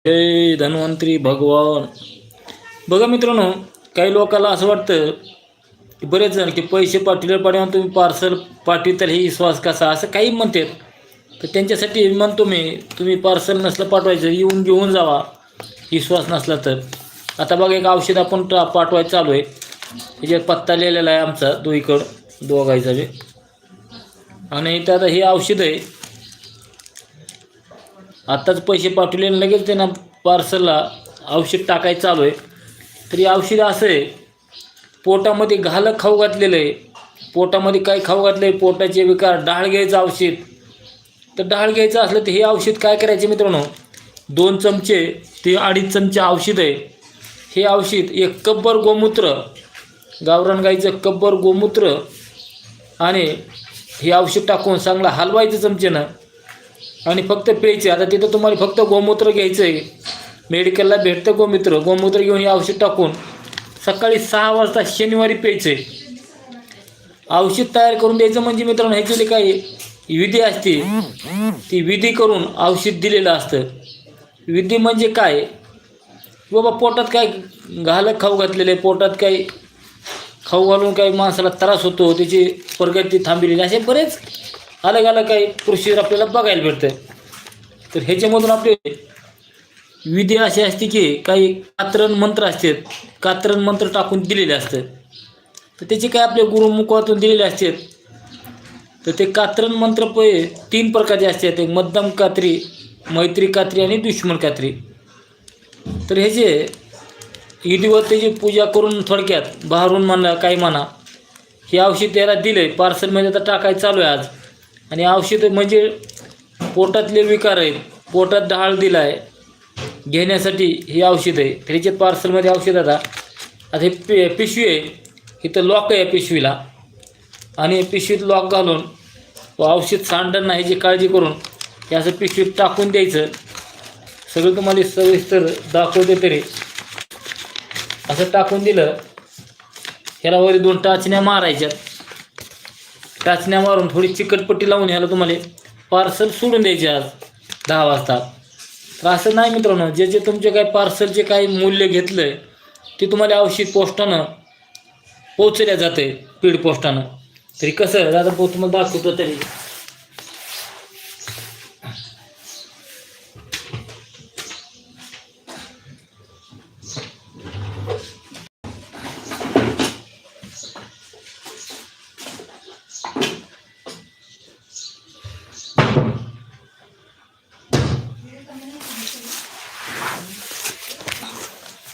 जय धन्वंतरी भगवान. बघा मित्रांनो, काही लोकांना असं वाटतं की बरेच जण की पैसे पाठवल्यावर तुम्ही पार्सल पाठविताल ही विश्वास कसा, असं काही म्हणतात. तर त्यांच्यासाठी म्हणतो मी, तुम्ही पार्सल नसलं पाठवायचं, येऊन घेऊन जावा विश्वास नसला तर. आता बघा, एक औषध आपण पाठवायचं चालू आहे. त्याच्यात पत्ता लिहिलेला आहे आमचा दोघायचा बी. आणि इथं आता हे औषध आहे. आत्ताच पैसे पाठवले लगेच त्यांना पार्सलला औषध टाकायचं चालू आहे. तरी औषध असं आहे, पोटामध्ये खाऊ घातलेलं आहे. पोटामध्ये काय खाऊ घातलं आहे, पोटाचे विकार, डाळ घ्यायचं औषध. तर डाळ घ्यायचं असलं तर हे औषध काय करायचे मित्रांनो, 2 चमचे ते 2.5 चमचे औषध आहे. हे औषध 1 कपभर गोमूत्र, गावरान गाईचं कपभर गोमूत्र, आणि हे औषध टाकून चांगलं हलवायचं चमचेनं आणि फक्त प्यायचे. आता तिथं तुम्हाला फक्त गोमूत्र घ्यायचं आहे, मेडिकलला भेटतं गोमूत्र घेऊन हे औषध टाकून सकाळी 6 वाजता शनिवारी प्यायचं आहे. औषध तयार करून द्यायचं म्हणजे मित्रांनो, ह्याची काय विधी असते, ती विधी करून औषध दिलेलं असतं. विधी म्हणजे काय, बाबा पोटात काय खाऊ घातलेलं आहे, पोटात काही खाऊ घालून काही माणसाला त्रास होतो, त्याची प्रगती थांबलेली, असे बरेच अलग अलग काही प्रोसिजर आपल्याला बघायला भेटतं. तर ह्याच्यामधून आपले विधी अशी असते की काही कात्रण मंत्र असतात, कात्रण मंत्र टाकून दिलेले असतात. तर त्याचे काय आपल्या गुरुमुखातून दिलेले असतात. तर ते कात्रण मंत्र 3 प्रकारचे असतात, एक मध्यम कात्री, मैत्री कात्री आणि दुश्मन कात्री. तर ह्याचे विधिवत त्याची पूजा करून, थोडक्यात बाहेरून म्हणा काही म्हणा, हे औषध त्याला दिलं आहे पार्सलमध्ये. आता टाकायचं चालू आहे आज. आणि औषध म्हणजे पोटातले विकार आहेत, पोटात डाळ दिला आहे घेण्यासाठी हे औषध आहे. त्याच्यात पार्सलमध्ये औषध आता हे पिशवी आहे, इथं लॉक आहे पिशवीला, आणि पिशवीत लॉक घालून औषध सांडण नाही ह्याची काळजी करून हे असं पिशवीत टाकून द्यायचं. सगळं तुम्हाला सविस्तर दाखवते. तरी असं टाकून दिलं, ह्याला वर 2 टाचण्या मारायच्यात. टाचण्या मारून थोडी चिकटपट्टी लावून ह्याला तुम्हाला पार्सल सोडून द्यायचे आज 10 वाजता. तर असं नाही मित्रांनो, जे तुमचे काय पार्सलचे काही मूल्य घेतलं आहे ते तुम्हाला औषध पोस्टानं पोचवल्या जाते, स्पीड पोस्टानं. तरी कसं दादा तुम्हाला दाखवतो. तरी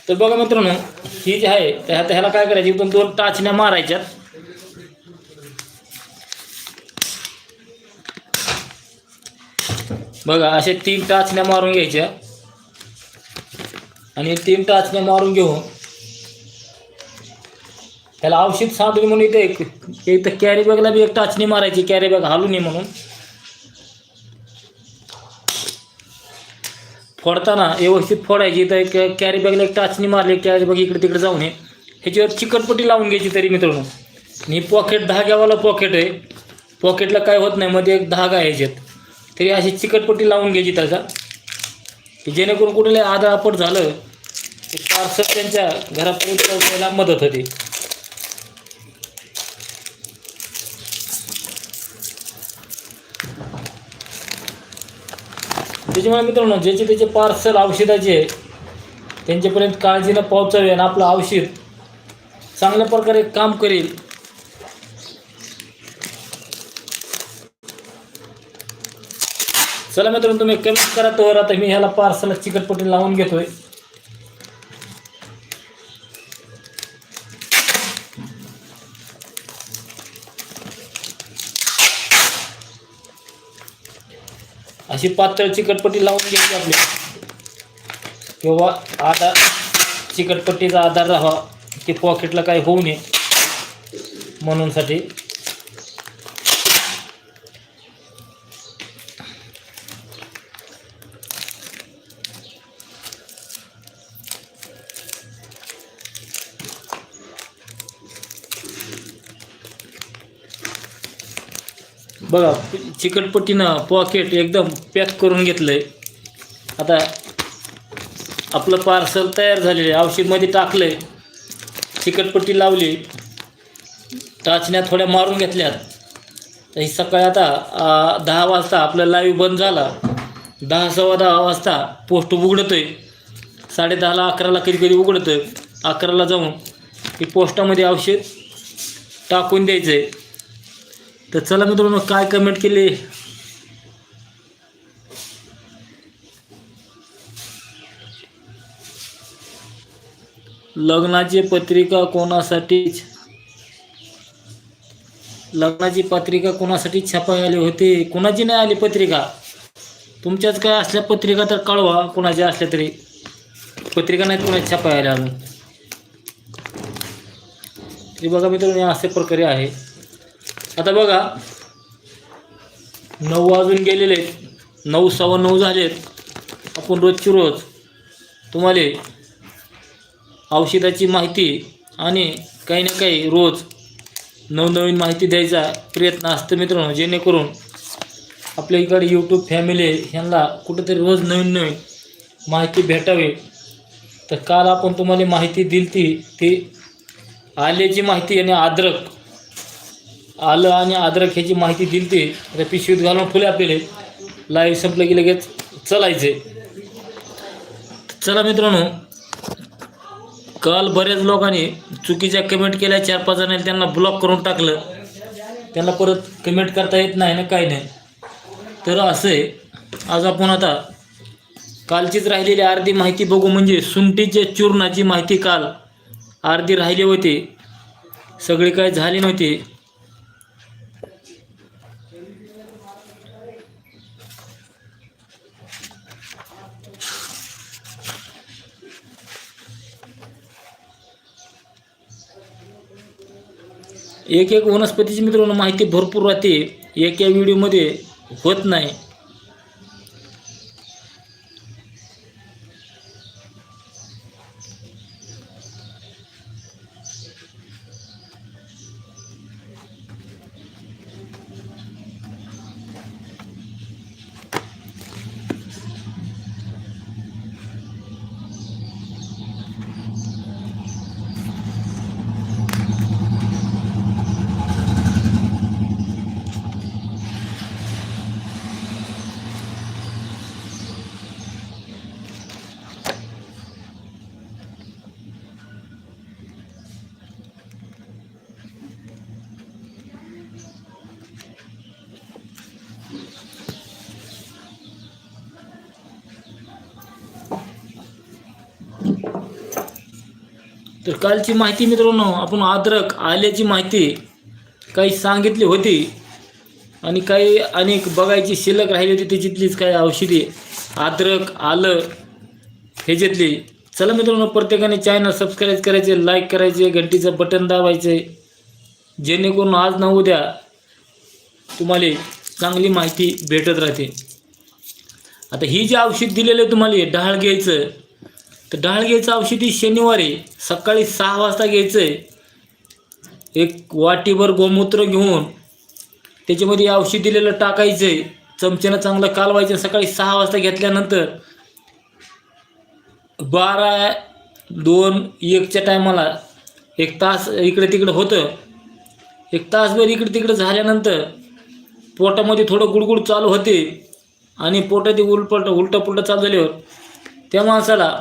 तर बघा मित्रांनो, ही जी आहे ह्याला काय करायची, 2 टाचण्या मारायच्यात. बघा असे 3 टाचण्या मारून घ्यायच्या. आणि 3 टाचण्या मारून घेऊन ह्याला औषध सांडून म्हणून इथं कॅरी बॅगला बी 1 टाचणी मारायची, कॅरी बॅग हालू नये म्हणून. फोडताना व्यवस्थित फोडायची. तर एक कॅरी बॅगला 1 टाचणी मारली, कॅरी बॅग इकडे तिकडे जाऊ नये, ह्याच्यावर चिकटपट्टी लावून घ्यायची. तरी मित्रांनो, आणि पॉकेट धाग्यावाला पॉकेट आहे, पॉकेटला काय होत नाही, मध्ये एक धागा आहे ह्याच्यात. तरी अशी चिकटपट्टी लावून घ्यायची त्याचा, जेणेकरून कुठे आदळआपट झालं ते पार्सल त्यांच्या घरापर्यंत पोहोचायला मदत होते. त्याच्यामुळे मित्रांनो, ज्याचे त्याचे पार्सल औषधाचे त्यांच्यापर्यंत काळजीनं पोहोचावे आणि आपलं औषध चांगल्या प्रकारे काम करेल. चला मित्रांनो, तुम्ही कमेंट करा. तर आता मी ह्याला पार्सलला चिकटपट्टी लावून घेतोय. अशी पातळ चिकटपट्टी लावून घ्यायची आपली, किंवा आता चिकटपट्टीचा आधार राहावा की पॉकेटला काही होऊ नये म्हणून साठी. बघा चिकटपट्टीनं पॉकेट एकदम पॅक करून घेतलंय. आता आपलं पार्सल तयार झालेलं आहे. औषधमध्ये टाकलं आहे, चिकटपट्टी लावली, टाचण्या थोड्या मारून घेतल्यात. तर ही सकाळी आता 10 वाजता आपला लाईव्ह बंद झाला. 10 सव्वा 10 वाजता पोस्ट उघडतं आहे. 10:30ला 11ला कधी कधी उघडतं. 11ला जाऊन ही पोस्टामध्ये औषध टाकून द्यायचं आहे. तर चला मित्रांनो, काय कमेंट केले लग्नाची पत्रिका कोणासाठी छापाय आले होते? कोणाची नाही आली पत्रिका. तुमच्याच काय असल्या पत्रिका तर कळवा, कोणाच्या असल्या तरी. पत्रिका नाहीत कोणाची छापाय आल्या अजून. तरी बघा मित्रांनो, अशा प्रकारे आहे. आता बघा 9 वाजून गेलेले, 9 सव्वा 9 झालेत. आपण रोजची रोज तुम्हाला औषधाची माहिती आणि काही ना काही रोज नवनवीन माहिती द्यायचा प्रयत्न असतो मित्रांनो, जेणेकरून आपल्या इकडे यूट्यूब फॅमिली ह्यांना कुठंतरी रोज नवीन नवीन माहिती भेटावी. तर काल आपण तुम्हाला माहिती दिली ती आल्याची माहिती आणि आलं आणि अद्रक ह्याची माहिती दिली. आता पिशवीत घालून फुले आपल्याला लाईव्ह संपलं की लगेच चलायचे. चला मित्रांनो, काल बऱ्याच लोकांनी चुकीच्या कमेंट केल्या. 4-5 जणांनी त्यांना ब्लॉक करून टाकलं. त्यांना परत कमेंट करता येत नाही ना, काही नाही. तर असं आहे, आज आपण आता कालचीच राहिलेली अर्धी माहिती बघू. म्हणजे सुंठीच्या चूर्णाची माहिती काल अर्धी राहिली होती, सगळी काय झाली नव्हती. एक वनस्पतीची मित्रांनो माहिती भरपूर राहते, एका व्हिडिओमध्ये होत नाही. तर कालची माहिती मित्रांनो, आपण अद्रक आल्याची माहिती काही सांगितली होती आणि काही अनेक बघायची शिल्लक राहिली होती. त्याच्यातलीच काही औषधी अद्रक आलं ह्याच्यातली. चला मित्रांनो, प्रत्येकाने चॅनल सबस्क्राईब करायचे, लाईक करायचे, घंटीचं बटन दाबायचे, जेणेकरून आज ना उद्या तुम्हाला चांगली माहिती भेटत राहते. आता ही जी औषध दिलेलं तुम्हाला डाळ घ्यायचं, तर डाळ घ्यायचं औषधी शनिवारी सकाळी 6 वाजता घ्यायचं आहे. एक वाटीभर गोमूत्र घेऊन त्याच्यामध्ये औषध दिलेलं टाकायचं आहे, चमच्यानं चांगलं कालवायचं. सकाळी 6 वाजता घेतल्यानंतर 12, 2, 1च्या टायमाला 1 तास इकडे तिकडं होतं. 1 तासभर इकडे तिकडं झाल्यानंतर पोटामध्ये थोडं गुडगुड चालू होते आणि पोटात उलटं पुलटं चालू झाल्यावर त्या माणसाला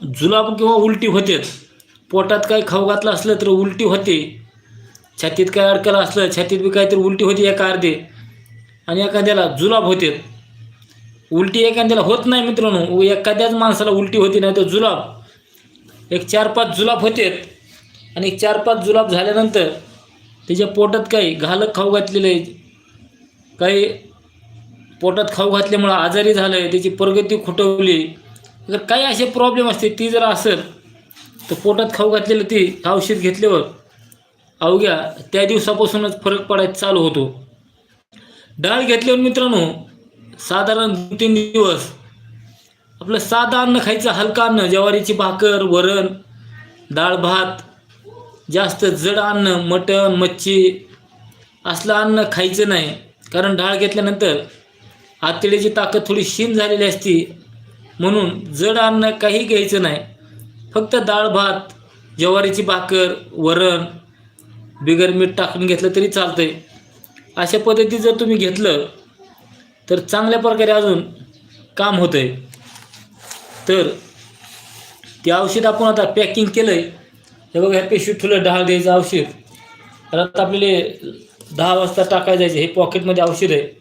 जुलाब किंवा उलटी होते. पोटात काय खाऊ घातलं असलं तर उलटी होते, छातीत काय अडकलं असलं छातीत बी काहीतरी उलटी होती एका अर्धे, आणि एखाद्याला जुलाब होते. उलटी एखाद्याला होत नाही मित्रांनो, एखाद्याच माणसाला उलटी होती, नाही तर जुलाब 4-5 जुलाब होते. आणि 4-5 जुलाब झाल्यानंतर त्याच्या पोटात काही घालक खाऊ घातलेलं आहे, काही पोटात खाऊ घातल्यामुळं आजारी झालं आहे, त्याची प्रगती खुटवली. जर काही असे प्रॉब्लेम असते, ती जर असेल तर पोटात खाऊ घातलेलं ती औषध घेतल्यावर अवघ्या त्या दिवसापासूनच फरक पडायला चालू होतो. डाळ घेतल्यावर मित्रांनो साधारण 2-3 दिवस आपलं साधं अन्न खायचं, हलका अन्न, ज्वारीची भाकर, वरण, डाळ भात, जास्त जड अन्न, मटण, मच्छी असलं अन्न खायचं नाही. कारण डाळ घेतल्यानंतर आतड्याची ताकद थोडी क्षीण झालेली असते म्हणून जड अन्न काही घ्यायचं नाही. फक्त डाळ भात, ज्वारीची भाकर, वरण बिगर मीठ टाकून घेतलं तरी चालतंय. अशा पद्धतीत जर तुम्ही घेतलं तर चांगल्या प्रकारे अजून काम होतंय. तर ते औषध आपण आता पॅकिंग केलं आहे. हे बघा, ह्या पिशवीत ठुलं डाळ द्यायचं औषध. तर आता आपल्याला 10 वाजता टाकायचं आहे. हे पॉकेटमध्ये औषध आहे.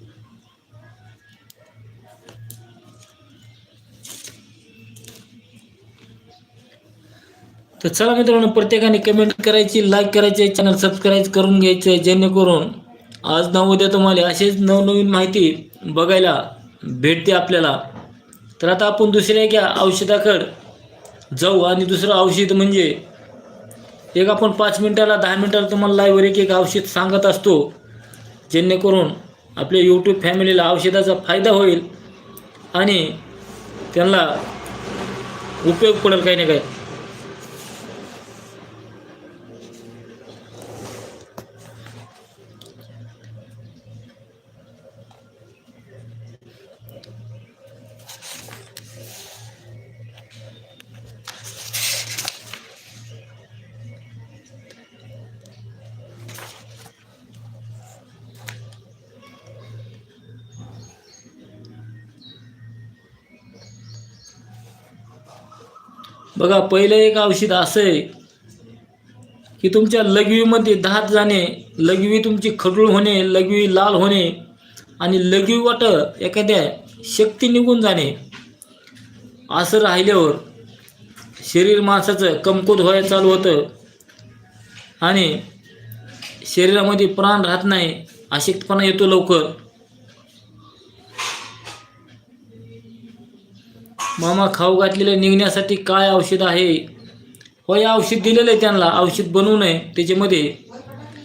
तर चला मित्रांनो, प्रत्येकाने कमेंट करायची, लाईक करायचे, चॅनल सबस्क्राईब करून घ्यायचं आहे, जेणेकरून आज ना उद्या तुम्हाला असेच नवनवीन माहिती बघायला भेटते आपल्याला. तर आता आपण दुसऱ्या एका औषधाकडे जाऊ. आणि दुसरं औषध म्हणजे एक आपण 5 मिनिटाला 10 मिनिटाला तुम्हाला लाईव्हवर एक औषध सांगत असतो, जेणेकरून आपल्या यूट्यूब फॅमिलीला औषधाचा फायदा होईल आणि त्यांना उपयोग पडेल काही ना काही. बघा, पहिलं एक औषध असं आहे की तुमच्या लघवीमध्ये दात जाणे, लघवी तुमची खडूळ होणे, लघवी लाल होणे आणि लघवी वाट एखाद्या शक्ती निघून जाणे. असं राहिल्यावर शरीर माणसाचं कमकुवत व्हायला चालू होतं आणि शरीरामध्ये प्राण राहत नाही, अशक्तपणा येतो लवकर. मामा, खाऊ घातलेलं निघण्यासाठी काय औषध आहे? होय, औषध दिलेलं आहे त्यांना. औषध बनवू नये. त्याच्यामध्ये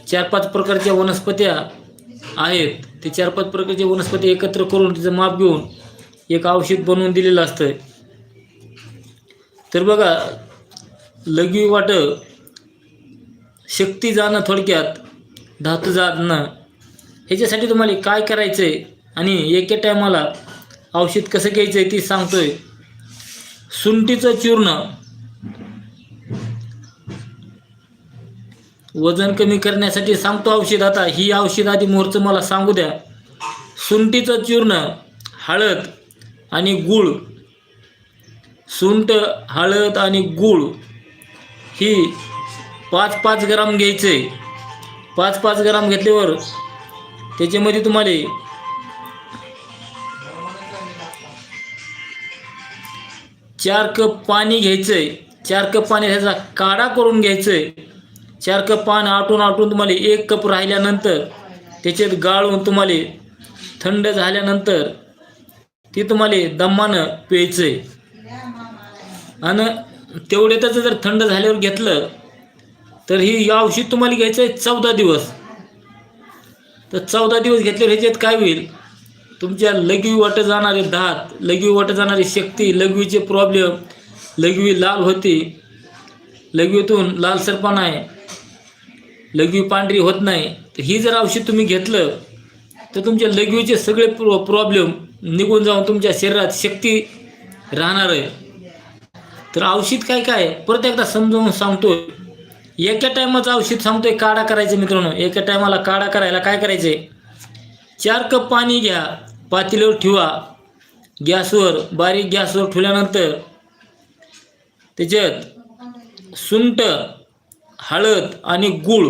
4-5 प्रकारच्या वनस्पत्या आहेत. ते 4-5 प्रकारच्या वनस्पती एकत्र करून त्याचं माप घेऊन एक औषध बनवून दिलेलं असतं. तर बघा, लघवी वाट शक्ती जाणं, थोडक्यात धातू जाणं, ह्याच्यासाठी तुम्हाला काय करायचं आहे आणि एके टायमाला औषध कसं घ्यायचं आहे ती सांगतोय. सुंठीचं चूर्ण, वजन कमी करण्यासाठी सांगतो औषध. आता ही औषध आधी मोरचं मला सांगू द्या. सुंठीचं चूर्ण, हळद आणि गूळ. सुंठ, हळद आणि गूळ ही 5-5 ग्राम घ्यायचे. 5-5 ग्राम घेतल्यावर त्याच्यामध्ये तुम्हाला 4 कप पाणी घ्यायचंय. 4 कप पाणी ह्याचा काढा करून घ्यायचंय. 4 कप पाणी आटून तुम्हाला 1 कप राहिल्यानंतर त्याच्यात गाळून तुम्हाला थंड झाल्यानंतर ती तुम्हाला दमानं प्यायचंय. आणि तेवढ्यातच जर थंड झाल्यावर घेतलं तर ही औषध तुम्हाला घ्यायचं आहे 14 दिवस. तर 14 दिवस घेतल्यावर ह्याच्यात काय होईल, तुमच्या लघवी वाट जाणारे दात, लघवी वाट जाणारी शक्ती, लघवीचे प्रॉब्लेम, लघवी लाल होते, लघवीतून लालसरपणा आहे, लघवी पांढरी होत नाही. तर ही जर औषध तुम्ही घेतलं तर तुमच्या लघवीचे सगळे प्रॉब्लेम निघून जाऊन तुमच्या शरीरात शक्ती राहणार आहे. तर औषध काय काय परत एकदा समजावून सांगतोय. एका टायमाचं औषध सांगतोय. काढा करायचं मित्रांनो. एका टायमाला काढा करायला काय करायचे, 4 कप पाणी घ्या, पातेल्यावर ठेवा गॅसवर, बारीक गॅसवर ठेवल्यानंतर त्याच्यात सुंठ, हळद आणि गूळ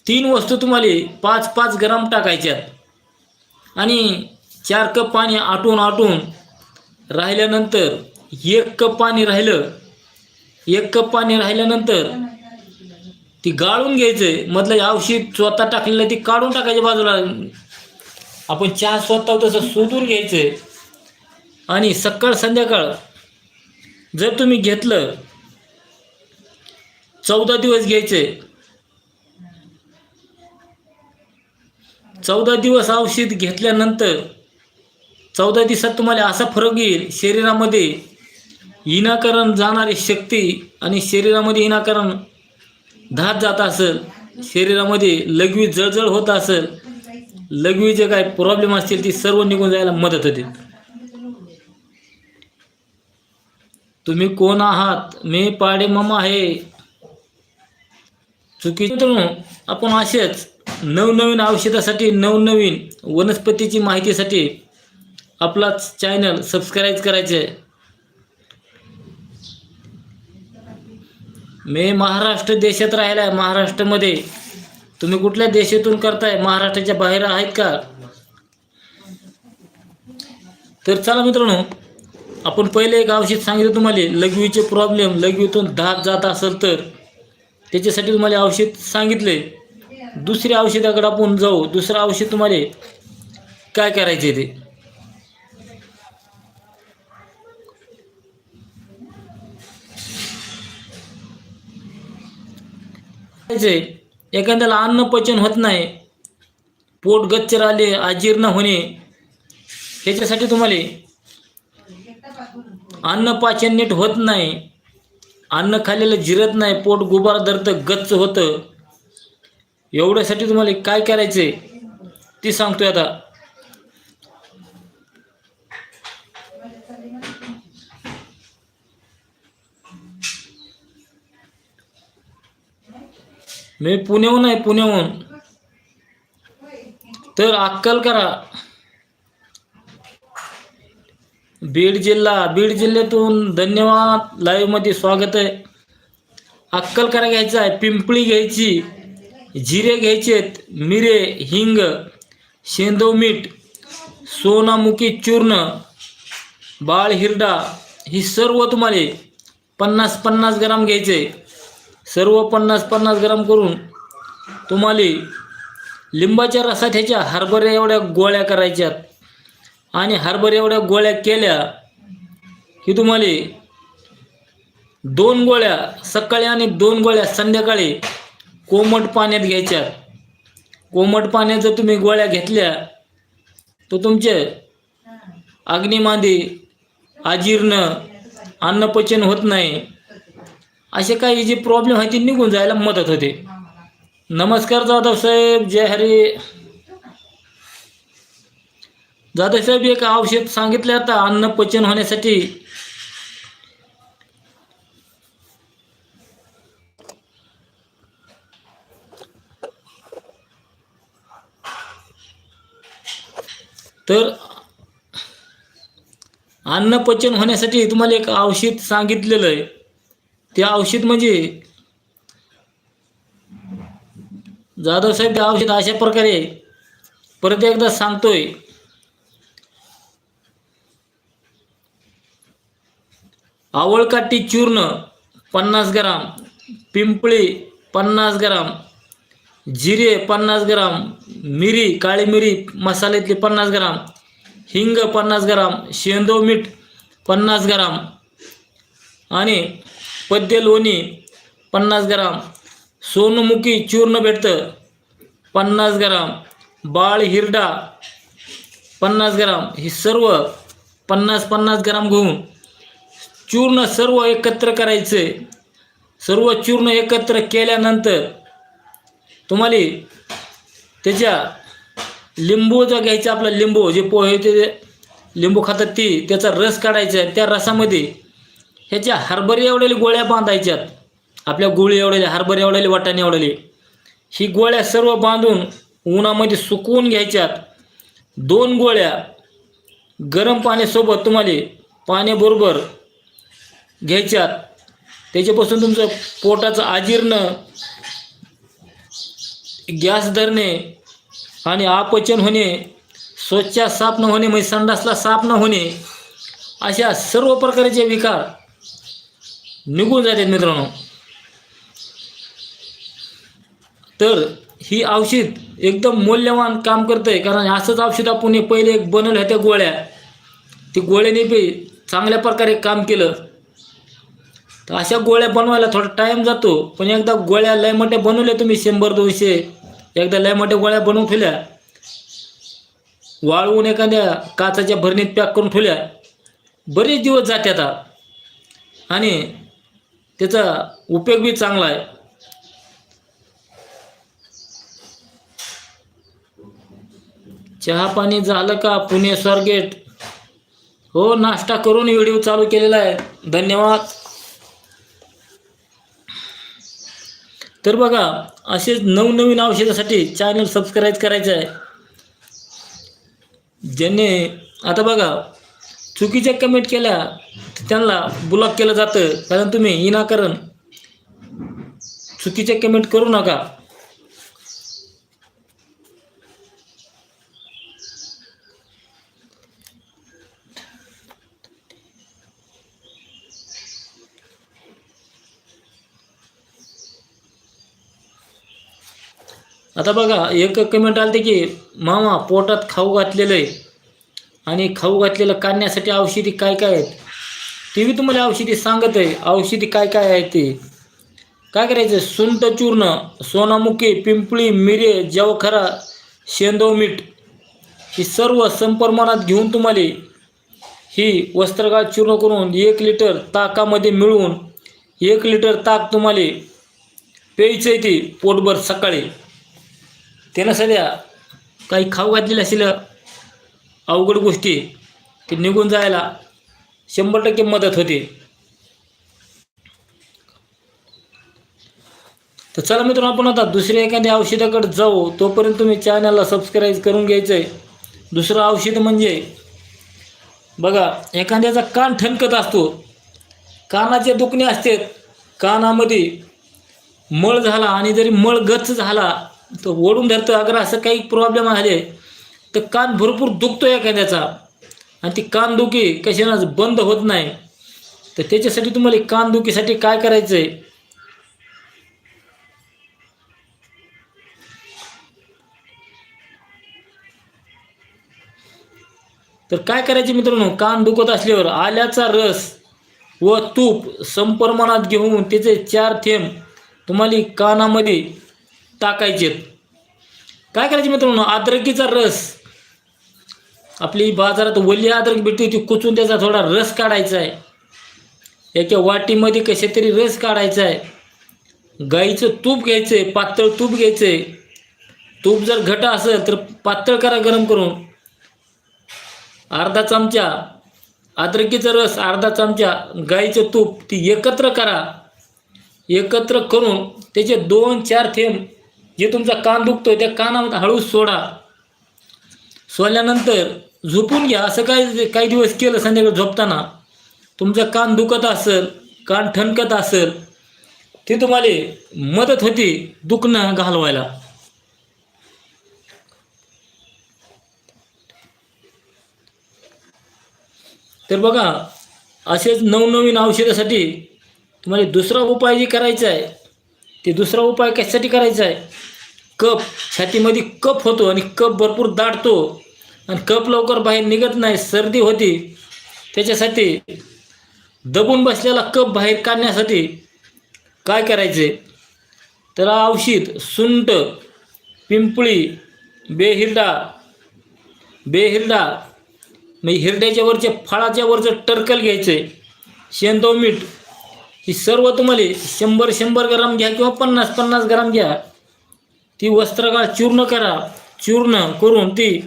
3 वस्तू तुम्हाला 5-5 ग्राम टाकायच्यात आणि 4 कप पाणी आटून राहिल्यानंतर 1 कप पाणी राहिलं. 1 कप पाणी राहिल्यानंतर ती गाळून घ्यायचंय. मधलं औषध स्वतः टाकलेलं ती काढून टाकायच्या बाजूला. आपण चहा स्वतः तसं शोधून घ्यायचंय आणि सकाळ संध्याकाळ जर तुम्ही घेतलं 14 दिवस घ्यायचे. 14 दिवस औषध घेतल्यानंतर 14 दिवसात तुम्हाला असा फरक येईल, शरीरामध्ये विनाकारण जाणारी शक्ती आणि शरीरामध्ये विनाकारण धात जात असेल, शरीरामध्ये लघवी जळजळ होत असेल, लघवीचे काय प्रॉब्लेम असतील ती सर्व निघून जायला मदत होते. तुम्ही कोण आहात? मी पाडे मामा आहे. चुकीचं मित्रांनो, आपण असेच नवनवीन औषधासाठी, नवनवीन वनस्पतीची माहितीसाठी आपला चॅनल सबस्क्राईब करायचे. मी महाराष्ट्र देशात राहिला आहे. महाराष्ट्रामध्ये तुम्ही कुठल्या देशातून करताय? महाराष्ट्राच्या बाहेर आहेत का? तर चला मित्रांनो, आपण पहिले एक औषध सांगितलं तुम्हाला. लघवीचे प्रॉब्लेम, लघवीतून दात जात असेल तर त्याच्यासाठी तुम्हाला औषध सांगितले. दुसऱ्या औषधाकडे आपण जाऊ. दुसरं औषध तुम्हाला काय करायचे ते. एखाद्याला अन्न पचन होत नाही, पोट गच्चर आले, अजीर्ण होणे, ह्याच्यासाठी तुम्हाला अन्न पाचन नीट होत नाही, अन्न खाल्लेलं जिरत नाही, पोट गुबार धरतं, गच्च होतं, एवढ्यासाठी तुम्हाला काय करायचंय ती सांगतोय आता. मी पुण्याहून आहे, पुण्याहून. तर अक्कल करा. बीड जिल्ह्यातून धन्यवाद. लाईव्ह मध्ये स्वागत आहे. अक्कल करा घ्यायचा आहे, पिंपळी घ्यायची, जिरे घ्यायचेत, मिरे, हिंग, शेंदव मीठ, सोनामुखी चूर्ण, बाळ हिरडा, ही सर्व तुम्हाला 50-50 ग्राम घ्यायचे. सर्व 50-50 ग्राम करून तुम्हाला लिंबाच्या रसात ह्याच्या हरभऱ्या एवढ्या गोळ्या करायच्यात. आणि हरभऱ्या एवढ्या गोळ्या केल्या की तुम्हाला 2 गोळ्या सकाळी आणि 2 गोळ्या संध्याकाळी कोमट पाण्यात घ्यायच्यात. कोमट पाण्यात जर तुम्ही गोळ्या घेतल्या तर तुमचे अग्निमांदी, अजीर्ण, अन्नपचन होत नाही, असे काही जे प्रॉब्लेम आहे ते निघून जायला मदत होते. नमस्कार जाधव साहेब, जय हरी. जाधव साहेब, एक औषध सांगितलं आता अन्न पचन होण्यासाठी. तर अन्न पचन होण्यासाठी तुम्हाला एक औषध सांगितलेलं आहे. ते औषध म्हणजे जाधव साहेब, ते औषध अशा प्रकारे परत एकदा सांगतोय. आवळकाठी चूर्ण 50 ग्राम, पिंपळी 50 ग्राम, जिरे 50 ग्राम, मिरी, काळी मिरी मसाल्यातली 50 ग्राम, हिंग 50 ग्राम, शेंदव मीठ 50 ग्राम आणि पद्य लोणी 50 ग्राम, सोनमुखी चूर्ण भेटतं 50 ग्राम, बाळ हिरडा 50 ग्राम, ही सर्व 50-50 ग्राम घेऊन चूर्ण सर्व एकत्र करायचे. सर्व चूर्ण एकत्र केल्यानंतर तुम्हाला त्याच्या लिंबू जो घ्यायचा, आपला लिंबू जे पोहे ते लिंबू खातात ती, त्याचा रस काढायचा. त्या रसामध्ये ह्याच्या हरभरे एवढ्या गोळ्या बांधायच्यात. आपल्या गोळी एवढ्या, हरभरे एवढ्या, वाटाणे एवढ्या, ही गोळ्या सर्व बांधून उन्हामध्ये सुकवून घ्यायच्यात. 2 गोळ्या गरम पाण्यासोबत तुम्हाला पाण्याबरोबर घ्यायच्यात. त्याच्यापासून तुमचं पोटाचं अजीर्ण, गॅस धरणे आणि अपचन होणे, स्वच्छ साफ न होणे, म्हणजे संडासला साफ न होणे, अशा सर्व प्रकारचे विकार निघून जातात मित्रांनो. तर ही औषध एकदम मौल्यवान काम करते. कारण असंच औषध आपण पहिले एक बनवलं होत्या गोळ्या, ती गोळ्याने बी चांगल्या प्रकारे काम केलं. तर अशा गोळ्या बनवायला थोडा टाईम जातो, पण एकदा गोळ्या लय मोठ्या बनवल्या तुम्ही 100-200, एकदा लय मोठ्या गोळ्या बनवून ठेवल्या, वाळवून एखाद्या काचाच्या भरणीत पॅक करून ठेवल्या, बरेच दिवस जातात आणि त्याचा उपयोग बी चांगला आहे. चहा पाणी झालं का? पुणे स्वारगेट. हो, नाश्ता करून व्हिडिओ चालू केलेला आहे. धन्यवाद. तर बघा, असेच नवनवीन औषधासाठी चॅनल सबस्क्राईब करायचं आहे. ज्याने आता बघा चुकीच्या कमेंट केल्या तर त्यांना ब्लॉक केलं जातं, कारण तुम्ही विनाकारण चुकीच्या कमेंट करू नका. आता बघा एक कमेंट आलते की मामा पोटात खाऊ घातलेलं आहे आणि खाऊ घातलेलं काढण्यासाठी औषधी काय काय आहेत, ते मी तुम्हाला औषधी सांगत आहे. औषधी काय काय आहे ते काय करायचं: सुंठ चूर्ण, सोनामुखी, पिंपळी, मिरे, जवखरा, शेंदव मीठ ही सर्व समप्रमाणात घेऊन तुम्हाला ही वस्त्रगाळ चूर्ण करून 1 लिटर ताकामध्ये मिळवून 1 लिटर ताक तुम्हाला प्यायचं आहे ते पोटभर सकाळी. त्यानं सध्या काही खाऊ घातलेल्या असेल अवघड गोष्टी ते निघून जायला 100% मदत होते. तर चला मित्रांनो, आपण आता दुसऱ्या एखाद्या औषधाकडे जाऊ. तोपर्यंत तुम्ही चॅनलला सबस्क्राईब करून घ्यायचं आहे. दुसरं औषध म्हणजे बघा, एखाद्याचा कान ठणकत असतो, कानाचे दुखणे असते, कानामध्ये मळ झाला आणि जरी मळ गच्च झाला तो ओढून धरतं. अगर असं काही प्रॉब्लेम आले तर कान भरपूर दुखतो एखाद्याचा आणि ती कानदुखी कशाने बंद होत नाही. तर त्याच्यासाठी तुम्हाला कानदुखीसाठी काय करायचं आहे: तर काय करायचे मित्रांनो, कान दुखत असल्यावर आल्याचा रस व तूप समप्रमाणात घेऊन त्याचे 4 थेंब तुम्हाला कानामध्ये टाकायचे. काय करायचे मित्रांनो, अद्रकीचा रस, आपली बाजारात वली अद्रक भेटते ती कुचून त्याचा थोडा रस काढायचा आहे. एका वाटीमध्ये कसे तरी रस काढायचा आहे. गाईचं तूप घ्यायचं आहे, पातळ तूप घ्यायचं आहे. तूप जर घट असेल तर पातळ करा गरम करून. अर्धा चमचा अद्रकीचा रस, अर्धा चमचा गाईचं तूप ती एकत्र करा. एकत्र करून त्याचे 2-4 थेंब जे तुमचा कान दुखतोय त्या कानामध्ये हळूच सोडा. सोडल्यानंतर झोपून घ्या. असं काही दिवस केलं, संध्याकाळी झोपताना तुमचा कान दुखत असेल, कान ठणकत असेल, ते तुम्हाला मदत होती दुखणं घालवायला. तर बघा, असेच नवनवीन औषधासाठी तुम्हाला दुसरा उपाय जे करायचा आहे, ते दुसरा उपाय कशासाठी करायचा आहे: कफ, छातीमध्ये कफ होतो आणि कफ भरपूर दाटतो आणि कफ लवकर बाहेर निघत नाही, सर्दी होती. त्याच्यासाठी दबून बसलेला कफ बाहेर काढण्यासाठी काय करायचे: तर औषध सुंठ, पिंपळी, बेहिरडा म्हणजे हिरड्याच्या वरचे फळाच्या वरचं टर्कल घ्यायचं आहे, शेंदव मीठ, ही सर्व तुम्हाला 100 ग्राम घ्या किंवा 50 ग्राम घ्या. ती वस्त्रगाळ चूर्ण करा. चूर्ण करून ती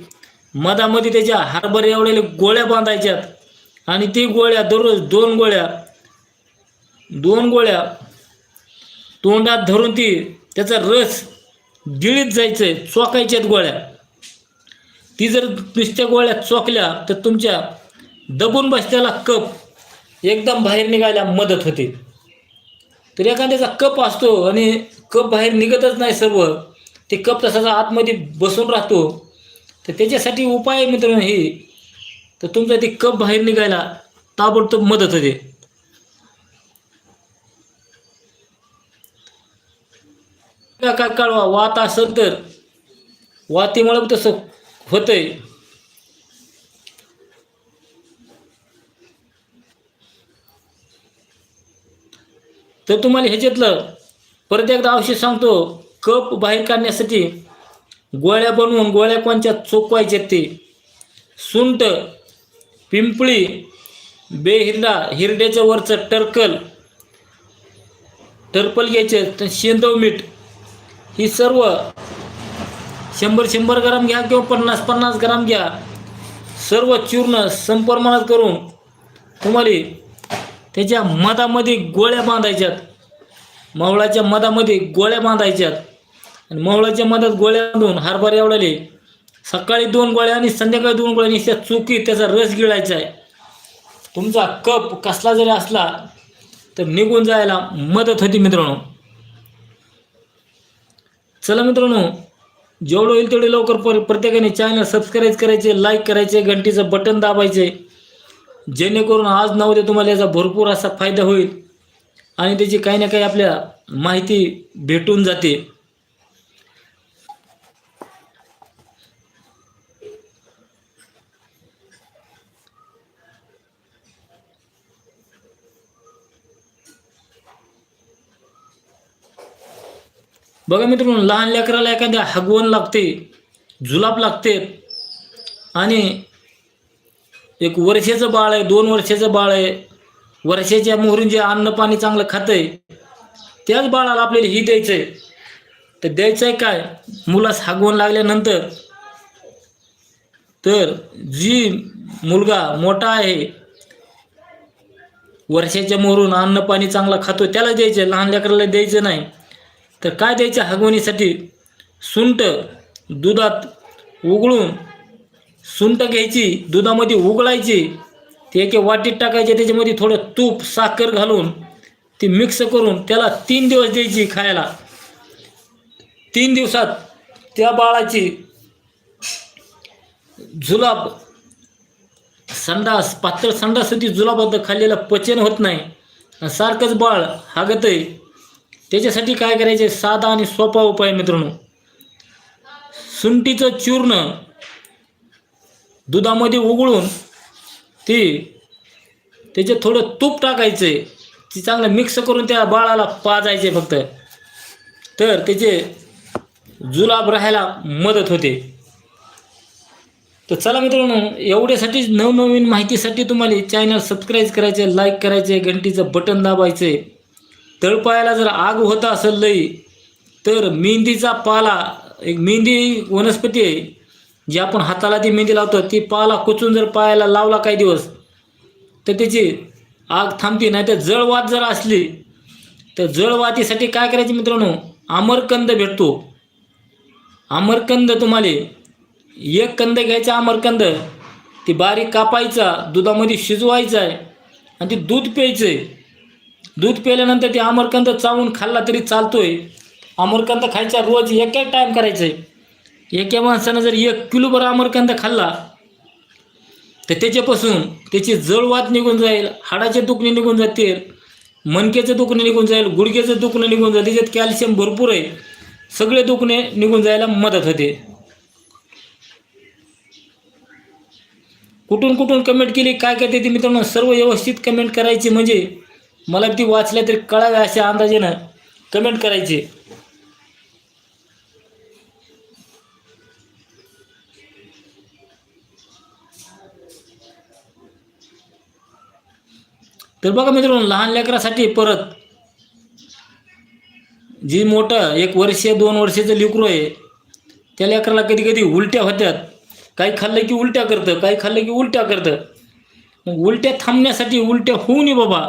मधामध्ये त्याच्या हरभरे एवढ्या गोळ्या बांधायच्यात आणि ती गोळ्या दररोज 2 गोळ्या तोंडात धरून ती त्याचा रस गिळीत जायचं आहे, चोकायच्यात गोळ्या. ती जर नुसत्या गोळ्या चोकल्या तर तुमच्या दबून बसलेला कफ एकदम बाहेर निघायला मदत होते. तर एखाद्याचा कफ असतो आणि कफ बाहेर निघतच नाही, सर्व ते कफ तसाच आतमध्ये बसून राहतो. तर त्याच्यासाठी उपाय मित्रांनो हे, तर तुमचा ते कफ बाहेर निघायला ताबडतोब मदत होते. काय कळवा, वात असेल तर वातीमुळे तसं होतंय. तर तुम्हाला ह्याच्यातलं परत एकदा औषध सांगतो. कफ बाहेर काढण्यासाठी गोळ्या बनवून, गोळ्या कोणच्या चोकवायच्या, ते सुंठ, पिंपळी, बेहिरडा, हिरड्याच्या वरचं टर्पल घ्यायचे, तर शेंदव मीठ, ही सर्व 100 ग्राम घ्या किंवा 50 ग्राम घ्या. सर्व चूर्ण संप्रमाणात करून तुम्हाला त्याच्या मधामध्ये गोळ्या बांधायच्यात. मवळाच्या मधामध्ये गोळ्या बांधायच्यात आणि मवळाच्या मधात गोळ्या बांधून हरभरा एवढाले सकाळी 2 गोळ्या आणि संध्याकाळी 2 गोळ्या नुसत्या चुकीत त्याचा रस गिळायचा आहे. तुमचा कप कसला जरी असला तर निघून जायला मदत होती मित्रांनो. चला मित्रांनो, जेवढं होईल तेवढे लवकर प्रत्येकाने चॅनल सबस्क्राईब करायचे, लाईक करायचे, घंटीचं बटन दाबायचे, जेणेकरून आज ना उद्या तुम्हाला याचा भरपूर असा फायदा होईल आणि त्याची काही ना काही आपल्या माहिती भेटून जाते. बघा मित्रांनो, लहान लेकराला एखाद्या हगवण लागते, जुलाब लागते आणि 1 वर्षाचं बाळ आहे, 2 वर्षाचं बाळ आहे, वर्षाच्या मोहरून जे अन्न पाणी चांगलं खातंय त्याच बाळाला आपल्याला ही द्यायचं आहे. तर द्यायचं आहे काय, मुलास हगवण लागल्यानंतर तर जी मुलगा मोठा आहे, वर्षाच्या मोहरून अन्न पाणी चांगलं खातो त्याला द्यायचं, लहान लेकराला द्यायचं नाही. तर काय द्यायचं हगवणीसाठी, सुंठ दुधात उघळून सुंठ घ्यायची, दुधामध्ये उघळायची, ते एका वाटीत टाकायचे, त्याच्यामध्ये थोडं तूप साखर घालून ती मिक्स करून त्याला 3 दिवस द्यायची खायला. 3 दिवसात त्या बाळाची जुलाब, संडास, पातळ संडास होती, जुलाबात खाल्लेलं पचन होत नाही, सारखंच बाळ हागत आहे. त्याच्यासाठी काय करायचे, साधा आणि सोपा उपाय मित्रांनो, सुंठीचं चूर्ण दुधामध्ये उघळून त्याच्यात थोडं तूप टाकायचं, ती चांगलं मिक्स करून त्या बाळाला पाजायचे फक्त, तर त्याचे जुलाब राहायला मदत होते. तर चला मित्रांनो, एवढ्यासाठीच नवनवीन माहितीसाठी तुम्हाला चॅनल सबस्क्राईब करायचे, लाईक करायचे, घंटीचं बटन दाबायचे. तळपायाला जर आग होत असेल लई तर मेहंदीचा पाला, एक मेहंदी वनस्पती आहे जी आपण हाताला ती मेहंदी लावतो, ती पाला कुचून जर पायाला लावला काही दिवस तर त्याची आग थांबते. नाही तर जळवात जर असली तर जळवातीसाठी काय करायचे मित्रांनो, आमरकंद भेटतो. आमरकंद तुम्हाला 1 कंद घ्यायचा, आमरकंद ती बारीक कापायचा, दुधामध्ये शिजवायचा आहे आणि ती दूध प्यायचं आहे. दूध प्यायल्यानंतर ते आमरकंद चावून खाल्ला तरी चालतोय. आमरकंद खायचा रोज 1 टाईम करायचं आहे. एका माणसानं जर 1 किलोभर आमरकंद खाल्ला तर त्याच्यापासून त्याची जळवात निघून जाईल, हाडाचे दुखणे निघून जातील, मणक्याचं दुखणे निघून जाईल, गुडघ्याचं दुखणं निघून जाईल, त्याच्यात कॅल्शियम भरपूर आहे, सगळे दुखणे निघून जायला मदत होते. कुठून कुठून कमेंट केली, काय काय ते मित्रांनो सर्व व्यवस्थित कमेंट करायची, म्हणजे मला ती वाचल्या तरी कळावे अशा अंदाजेनं कमेंट करायची. तर बघा मित्रांनो, लहान लेकरासाठी परत जी मोठं 1 वर्ष 2 वर्षाचं लेकरू आहे त्या लेकराला कधी कधी उलट्या होत्यात, काही खाल्लं की उलट्या करतं, काही खाल्लं की उलट्या करतं. मग उलट्या थांबण्यासाठी, उलट्या होऊ नये बाबा,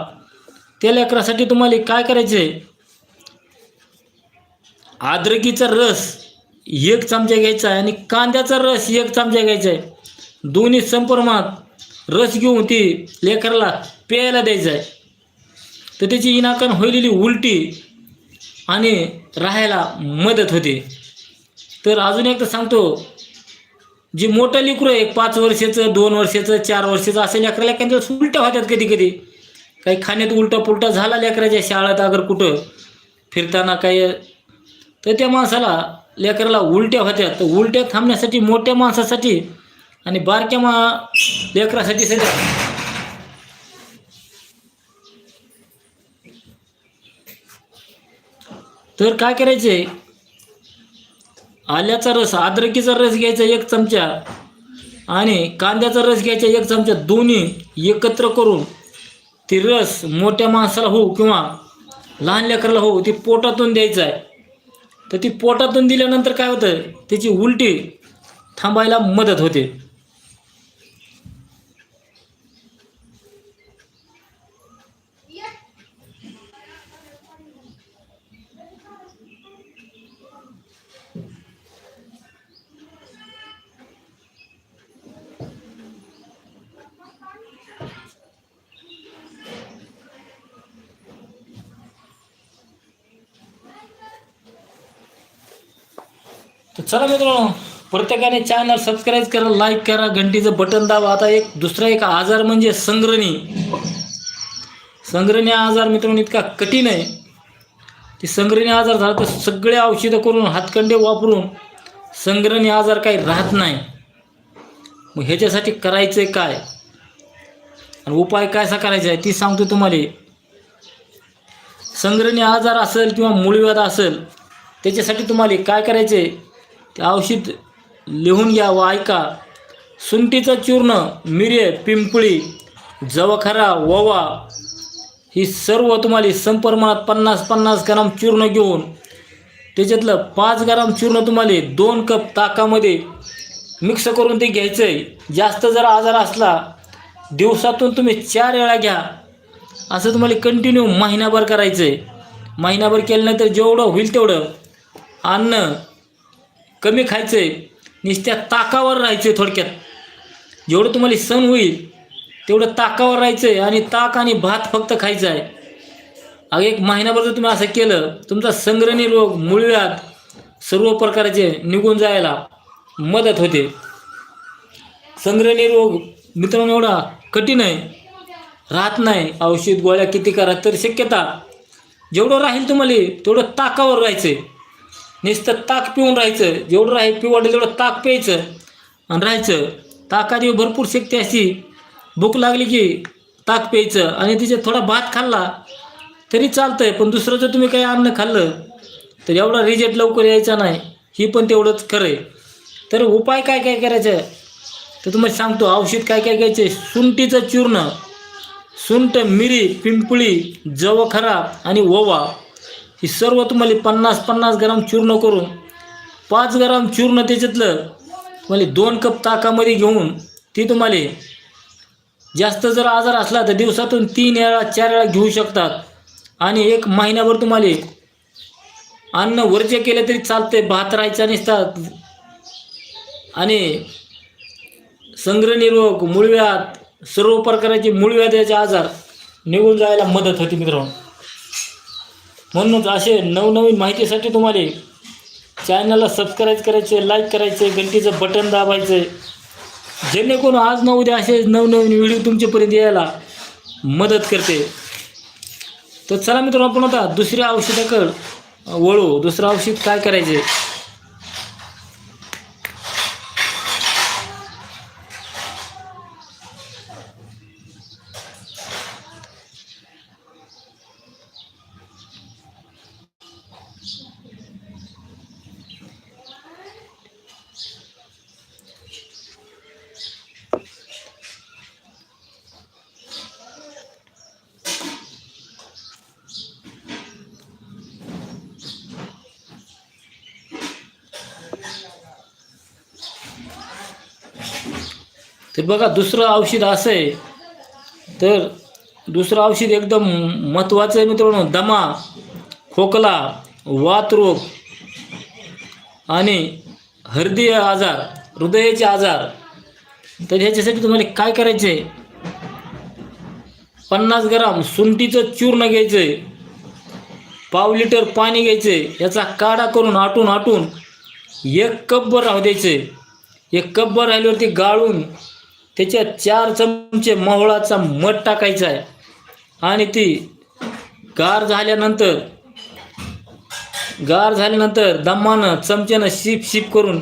त्या लेकरासाठी तुम्हाला काय करायचं आहे, अद्रकीचा रस 1 चमचा घ्यायचा आहे आणि कांद्याचा रस 1 चमचा घ्यायचा आहे. दोन्ही संप्रमाणात रस घेऊन ती लेकराला प्यायला द्यायचं आहे. तर त्याची इनाकान होईलेली उलटी आणि राहायला मदत होते. तर अजून एकदा सांगतो, जी मोठं लेकरू आहे 5 वर्षाचं, 2 वर्षाचं, 4 वर्षाचं असे लेकराला एखाद्या उलट्या होत्यात, कधी कधी काही खाण्यात उलटा पुलटा झाला लेकराच्या, शाळेत अगर कुठं फिरताना काही, तर त्या माणसाला लेकराला उलट्या होत्यात. तर उलट्या थांबण्यासाठी मोठ्या माणसासाठी आणि बारक्या लेकरासाठी सध्या तर काय करायचे, आल्याचा रस, अद्रकीचा रस घ्यायचा 1 चमचा आणि कांद्याचा रस घ्यायचा 1 चमचा, दोन्ही एकत्र करून ती रस मोठ्या माणसाला हो किंवा लहान लेकराला हो ती पोटातून द्यायचं आहे. तर ती पोटातून दिल्यानंतर काय होतं, त्याची उलटी थांबायला मदत होते. तर चला मित्रांनो, प्रत्येकाने चॅनल सबस्क्राईब करा, लाईक करा, घंटीचं बटन दाबा. आता दुसरा एक आजार म्हणजे संग्रहणी आजार मित्रांनो इतका कठीण आहे. ती संग्रहणी आजार झाला तर सगळे औषधं करून हातखंडे वापरून संग्रहणी आजार काही राहत नाही. मग ह्याच्यासाठी करायचं काय आणि उपाय कसा करायचा आहे ती सांगतो तुम्हाला. संग्रहणी आजार असेल किंवा मूळव्याध असेल त्याच्यासाठी तुम्हाला काय करायचं आहे ते औषध लिहून घ्या व ऐका. सुंठीचं चूर्ण, मिरे, पिंपळी, जवखरा, ओवा ही सर्व तुम्हाला समप्रमाणात 50-50 ग्राम चूर्ण घेऊन त्याच्यातलं 5 ग्राम चूर्ण तुम्हाला 2 कप ताकामध्ये मिक्स करून ते घ्यायचं आहे. जास्त जर आजार असला दिवसातून तुम्ही 4 वेळा घ्या. असं तुम्हाला कंटिन्यू महिनाभर करायचं आहे. महिनाभर केल्यानंतर जेवढं होईल तेवढं अन्न कमी खायचं आहे. नुसत्या ताकावर राहायचं आहे. थोडक्यात जेवढं तुम्हाला सण होईल तेवढं ताकावर राहायचं आहे आणि ताक आणि भात फक्त खायचं आहे. अगं एक महिनाभर जर तुम्ही असं केलं तुमचा संग्रहणी रोग, मूळव्याध सर्व प्रकारचे निघून जायला मदत होते. संग्रहणी रोग मित्रांनो एवढा कठीण आहे, राहत नाही. औषध गोळ्या किती करा तर शक्यता जेवढं राहील तुम्हाला तेवढं ताकावर राहायचं आहे. नुसतं ताक पिऊन राहायचं. जेवढं राहील पिऊ वाटेल तेवढं ताक प्यायचं आणि राहायचं. ताकाची भरपूर शक्ती असते. भूक लागली की ताक प्यायचं आणि तिच्यात थोडा भात खाल्ला तरी चालतं आहे. पण दुसरं जर तुम्ही काही अन्न खाल्लं तर एवढा रिझल्ट लवकर यायचा नाही. ही पण तेवढंच खरं आहे. तर उपाय काय काय करायचं तर तुम्हाला सांगतो. औषध काय काय घ्यायचे. सुंठीचं चूर्ण, सुंठ, मिरी, पिंपळी, जवखरा आणि ओवा ही सर्व तुम्हाला 50-50 ग्राम चूर्ण करून 5 ग्राम चूर्ण त्याच्यातलं तुम्हाला 2 कप ताकामध्ये घेऊन ती तुम्हाला जास्त जर आजार असला तर दिवसातून 3 वेळा 4 वेळा घेऊ शकतात. आणि एक महिनाभर तुम्हाला अन्न वर्ज्य केलं तरी चालते. भात राहायचा नसतात आणि संग्रहणी रोग, मूळव्याध सर्व प्रकारचे मूळव्याधाचे आजार निघून जायला मदत होती मित्रांनो. म्हणूनच असे नवनवीन माहितीसाठी तुम्हाला चॅनलला सबस्क्राईब करायचे, लाईक करायचे, घंटीचं बटन दाबायचं जेणेकरून आज न उद्या असे नवनवीन व्हिडिओ तुमच्यापर्यंत यायला मदत करते. तर चला मित्रांनो आपण आता दुसऱ्या औषधाकडे वळू. दुसरं औषध काय करायचे तर बघा दुसरं औषध असं आहे. तर दुसरं औषध एकदम महत्त्वाचं आहे मित्रांनो. दमा, खोकला, वातरोग आणि हृदय आजार, हृदयाचे आजार. तर ह्याच्यासाठी तुम्हाला काय करायचं आहे. 50 ग्राम सुंठीचं चूर्ण घ्यायचं आहे. पाव लिटर पाणी घ्यायचं आहे. याचा काढा करून आटून 1 कपभर राहू द्यायचं आहे. 1 कपभर राहिल्यावरती गाळून त्याच्यात 4 चमचे मोहळाचा मध टाकायचा आहे आणि ती गार झाल्यानंतर दमानं चमच्यानं शिप करून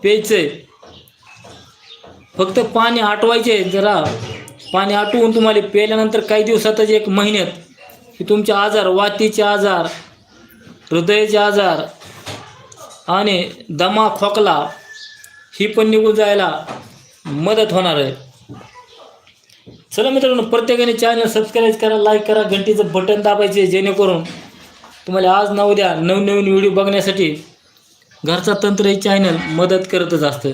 प्यायचं. फक्त पाणी आटवायचे. जरा पाणी आटवून तुम्हाला प्यायल्यानंतर काही दिवसातच 1 महिन्यात की तुमचे आजार, वातीचे आजार, हृदयाचे आजार आणि दमा, खोकला ही पण निघून जायला मदत होणार आहे. चला मित्रांनो प्रत्येकाने चॅनल सबस्क्राईब करा, लाईक करा, घंटीचं बटन दाबायचे जेणेकरून तुम्हाला आज ना उद्या नवनवीन व्हिडिओ बघण्यासाठी घरचा तंत्र हे चॅनल मदत करतच असतं.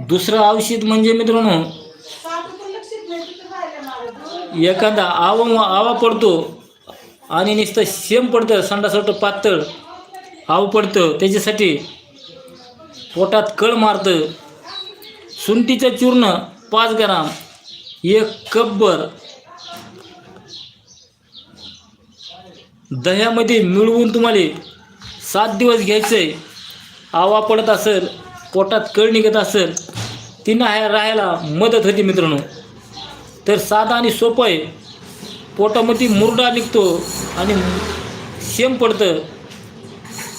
दुसरं औषध म्हणजे मित्रांनो, एखादा आवा पडतो आणि नुसतं शेम पडतं, संडासवटं पातळ आव पडतं, त्याच्यासाठी पोटात कळ मारतं. सुंठीचं चूर्ण 5 ग्राम 1 कपभर दह्यामध्ये मिळवून तुम्हाला 7 दिवस घ्यायचं आहे. आवा पडत असेल, पोटात कळ निघत असेल, ती नाही राहायला मदत होती मित्रांनो. तर साधा आणि सोपं आहे. पोटामध्ये मुरडा निघतो आणि शेम पडतं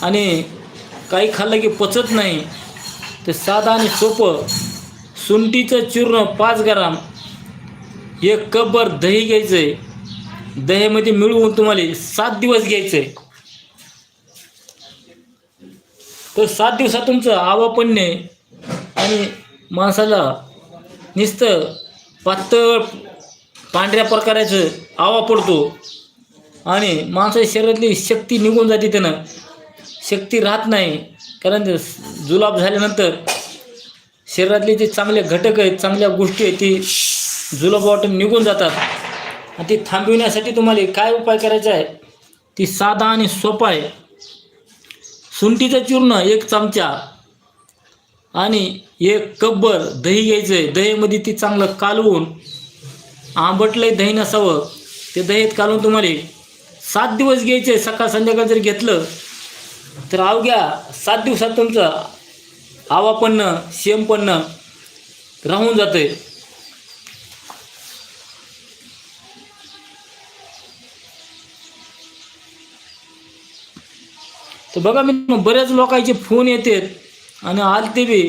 आणि काही खाल्लं की पचत नाही. तर साधा आणि सोपं सुंठीचं चूर्ण 5 ग्राम 1 कपभर दही घ्यायचं आहे. दह्यामध्ये मिळवून तुम्हाला 7 दिवस घ्यायचं आहे. तर 7 दिवसात तुमचं आवा पडणे आणि माणसाला नुसतं पातळ पांढऱ्या प्रकाराचं आवा पडतो आणि माणसाच्या शरीरातली शक्ती निघून जाते. त्यानं शक्ती राहत नाही, कारण जुलाब झाल्यानंतर शरीरातले जे चांगले घटक आहेत, चांगल्या गोष्टी आहेत, ती जुलाब वाटून निघून जातात. आणि ती थांबविण्यासाठी तुम्हाला काय उपाय करायचा आहे, ती साधा आणि सोपा आहे. सुंठीचं चूर्ण 1 चमचा आणि 1 कपभर दही घ्यायचं आहे. दहीमध्ये ती चांगलं कालवून, आंबटलंही दही नसावं, ते दहीत कालवून तुम्हाला 7 दिवस घ्यायचे आहे. सकाळ संध्याकाळ जर घेतलं तर अवघ्या 7 दिवसात तुमचं आवा पडणं, शेम पडणं राहून जातं आहे. तर बघा मी बऱ्याच लोकांचे फोन येतात आणि आलते बी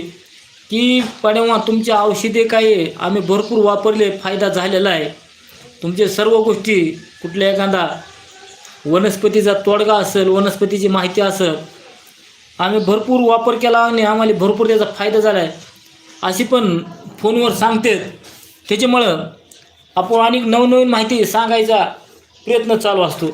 की पाडेवा तुमचे औषधे काय आहे, आम्ही भरपूर वापरले, फायदा झालेला आहे. तुमचे सर्व गोष्टी, कुठल्या एखादा वनस्पतीचा तोडगा असेल, वनस्पतीची माहिती असेल, आम्ही भरपूर वापर केला आणि आम्हाला भरपूर त्याचा फायदा झाला आहे, अशी पण फोनवर सांगतात. त्याच्यामुळं आपण अनेक नवनवीन माहिती सांगायचा प्रयत्न चालू असतो.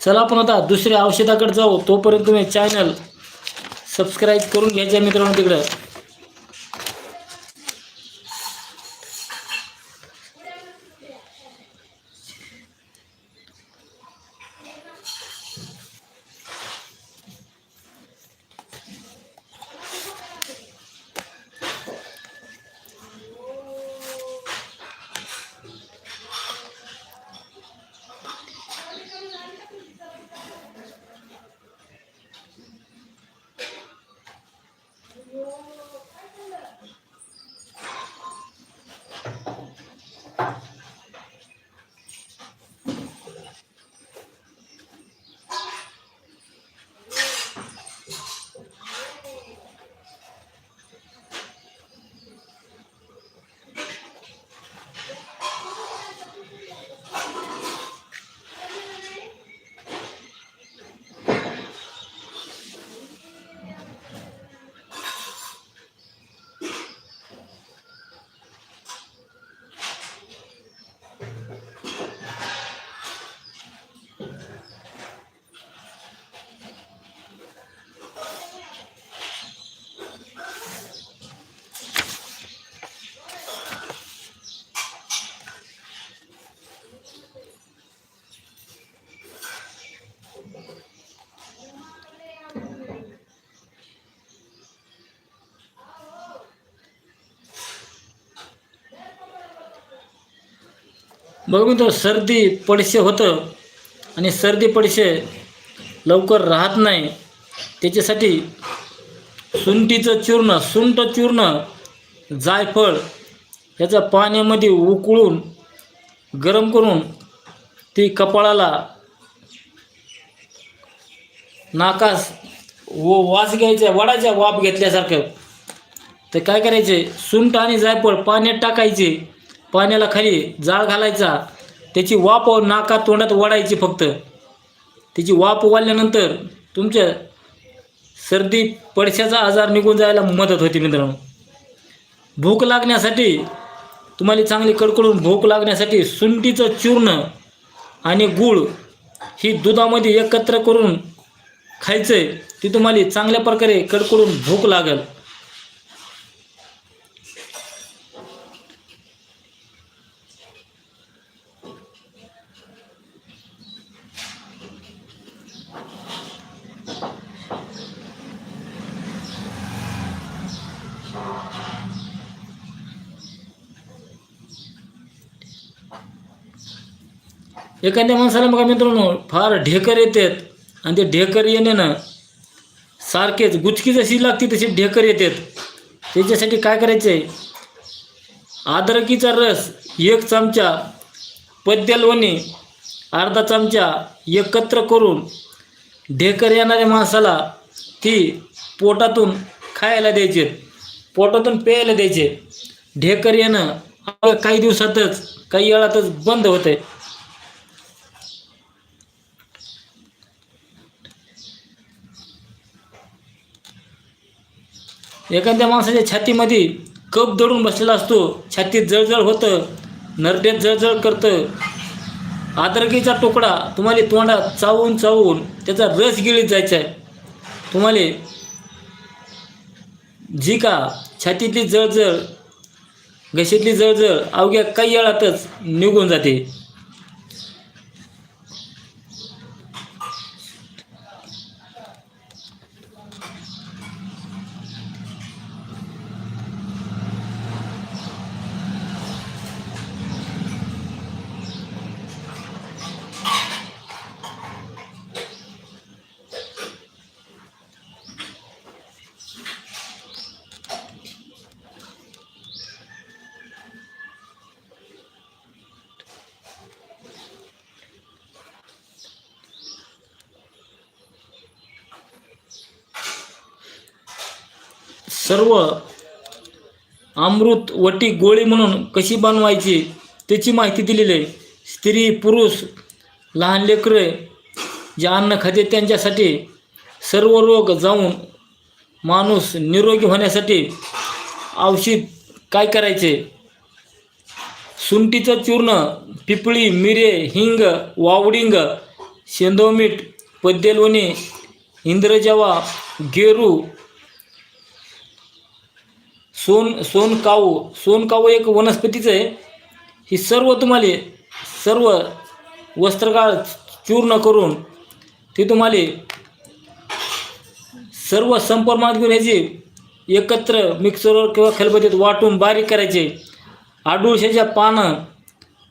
चला आपण आता दुसऱ्या औषधाकडे जाऊ. तोपर्यंत तुम्ही चॅनल सबस्क्राईब करून घ्यायच्या मित्रांनो तिकडं. बघ मी तो सर्दी पडसे होतं आणि सर्दी पडसे लवकर राहत नाही. त्याच्यासाठी सुंठीचं चूर्ण, सुंठ चूर्ण, जायफळ याचा पाण्यामध्ये उकळून गरम करून ती कपाळाला, नाकास वास घ्यायचा, वडाच्या वाफ घेतल्यासारखं. तर काय करायचे, सुंठ आणि जायफळ पाण्यात टाकायचे, पाण्याला खाली जाळ घालायचा, त्याची वाफ नाकात तोंडात वडायची. फक्त त्याची वाफ वाढल्यानंतर तुमच्या सर्दी पडशाचा आजार निघून जायला मदत होती मित्रांनो. भूक लागण्यासाठी तुम्हाला चांगली कडकडून भूक लागण्यासाठी सुंठीचं चूर्ण आणि गूळ ही दुधामध्ये एकत्र करून खायचं आहे. ती तुम्हाला चांगल्या प्रकारे कडकडून भूक लागेल. एखाद्या माणसाला बघा मित्रांनो फार ढेकर येतात आणि ते ढेकर येण्यानं सारखेच गुचकी जशी लागते तशी ढेकर येतात. त्याच्यासाठी काय करायचं आहे, अद्रकीचा रस 1 चमचा, पद्यलोणी अर्धा चमचा एकत्र करून ढेकर येणाऱ्या माणसाला ती पोटातून खायला द्यायचे, पोटातून प्यायला द्यायचे. ढेकर येणं काही दिवसातच काही वेळातच बंद होतं आहे. एखाद्या माणसाच्या छातीमध्ये कफ दडून बसलेला असतो, छातीत जळजळ होतं, नरड्यात जळजळ करतं. अद्रकीचा तुकडा तुम्हाला तोंडात चावून चावून त्याचा रस गिळीत जायचा आहे. तुम्हाला जी का छातीतली जळजळ, घशातली जळजळ अवघ्या काही वेळातच निघून जाते. सर्व अमृतवटी गोळी म्हणून कशी बनवायची त्याची माहिती दिलेली आहे. स्त्री पुरुष लहान लेकरं जे अन्न खाते त्यांच्यासाठी सर्व रोग जाऊन माणूस निरोगी होण्यासाठी औषध काय करायचे, सुंठीचं चूर्ण, पिपळी, मिरे, हिंग, वावडिंग, शेंदोमीठ, पद्यलोणी, इंद्रजवा, गेरू, सोनकाऊ एक वनस्पतीचं आहे. ही सर्व तुम्हाला सर्व वस्त्रगाळ चूर्ण करून ती तुम्हाला सर्व संप्रमाणात घेऊन यायची, एकत्र मिक्सरवर किंवा खलबत्तीत वाटून बारीक करायचे. आडुळशाच्या पानं,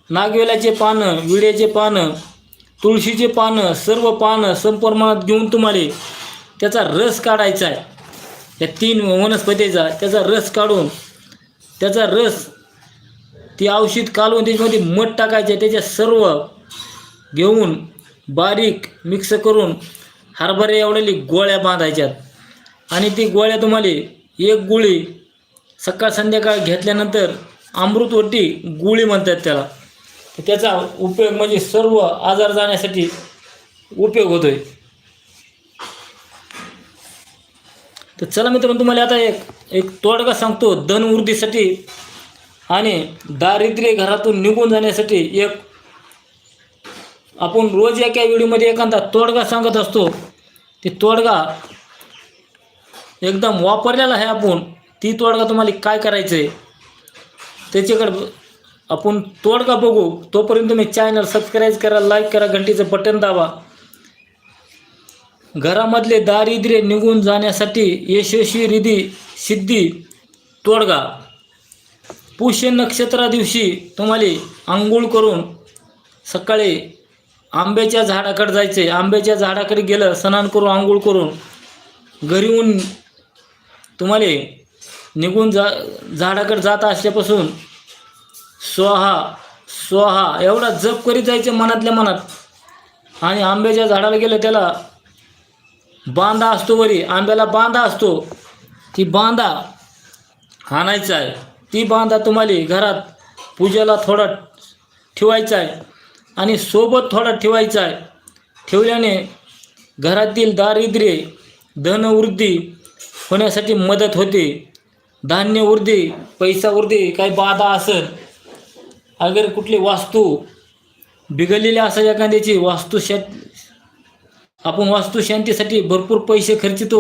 नागवेलाचे पानं, विड्याचे पानं, तुळशीचे पानं, सर्व पानं संप्रमाणात घेऊन तुम्हाला त्याचा रस काढायचा आहे. या 3 वनस्पतीचा त्याचा रस काढून त्याचा रस ती औषध काढून त्याच्यामध्ये मध टाकायचे. त्याच्या सर्व घेऊन बारीक मिक्स करून हरभरे एवढ्याली गोळ्या बांधायच्यात आणि ती गोळ्या तुम्हाला 1 गोळी सकाळ संध्याकाळ घेतल्यानंतर अमृतवटी गोळी म्हणतात त्याला. त्याचा उपयोग म्हणजे सर्व आजार जाण्यासाठी उपयोग होतोय. तर चला मित्रांनो, तुम्हाला आता एक तोडगा सांगतो धनवृद्धीसाठी आणि दारिद्र्य घरातून निघून जाण्यासाठी. आपण रोज एका व्हिडिओमध्ये एखादा तोडगा सांगत असतो. ते तोडगा एकदम वापरलेला आहे आपण. ती तोडगा तुम्हाला काय करायचं आहे त्याच्याकडे आपण तोडगा बघू. तोपर्यंत तुम्ही चॅनल सबस्क्राईब करा, लाईक करा, घंटीचं बटन दाबा. घरामधले दारिद्र्य निघून जाण्यासाठी यशस्वी रिधी सिद्धी तोडगा. पुष्य नक्षत्रा दिवशी तुम्हाला आंघोळ करून सकाळी आंब्याच्या झाडाकडे जायचे. आंब्याच्या झाडाकडे गेलं, स्नान करून आंघोळ करून घरी येऊन तुम्हाला निघून झाडाकडे जात असल्यापासून स्वाहा स्वाहा एवढा जप करीत जायचं मनातल्या मनात. आणि आंब्याच्या झाडाला गेलं, त्याला बांधा असतो, वरी आंब्याला बांधा असतो, ती बांधा आणायचा आहे. ती बांधा तुम्हाला घरात पूजेला थोडा ठेवायचा आहे आणि सोबत थोडा ठेवायचा आहे. ठेवल्याने घरातील दारिद्र्य धनवृद्धी होण्यासाठी मदत होते. धान्य उरदे, पैसा उरदे, काही बाधा असेल, अगर कुठली वास्तू बिघडलेली असेल एखाद्याची आपण वास्तुशांतीसाठी भरपूर पैसे खर्चितो.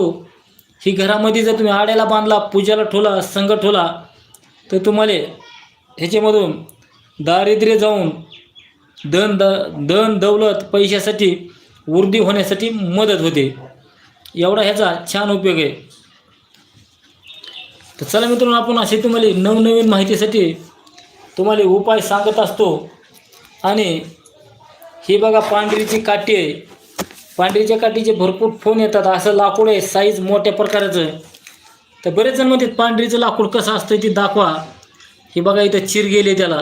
ही घरामध्ये जर तुम्ही आड्याला बांधला, पूजाला ठेवला, संघ ठेवला, तर तुम्हाला ह्याच्यामधून दारिद्र्य जाऊन धन दौलत पैशासाठी वृद्धी होण्यासाठी मदत होते. एवढा ह्याचा छान उपयोग आहे. तर चला मित्रांनो, आपण असे तुम्हाला नवनवीन माहितीसाठी तुम्हाला उपाय सांगत असतो. आणि ही बघा पांढरीची काठी आहे. पांढरीच्या काठीचे भरपूर फोन येतात. असं लाकूड आहे, साईज मोठ्या प्रकारचं. तर बरेच जण म्हणतात पांढरीचं लाकूड कसं असतं ते दाखवा. हे बघा इथं चिर गेले त्याला.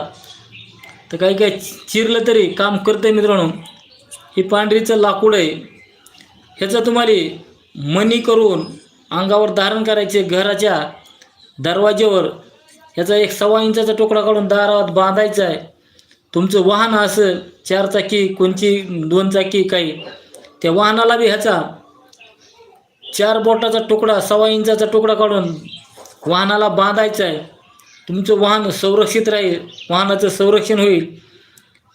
तर काही काही चिरलं तरी काम करतं मित्रांनो. हे पांढरीचं लाकूड आहे. ह्याचं तुम्हाला मणी करून अंगावर धारण करायचे. घराच्या दरवाज्यावर ह्याचा 1.25 इंचाचा तुकडा काढून दारात बांधायचा आहे. तुमचं वाहन असेल 4 चाकी, कोणची 2 चाकी, काही त्या वाहनाला बी ह्याचा 4 बोटाचा तुकडा 1.25 इंचाचा तुकडा काढून वाहनाला बांधायचा आहे. तुमचं वाहन संरक्षित राहील, वाहनाचं संरक्षण होईल.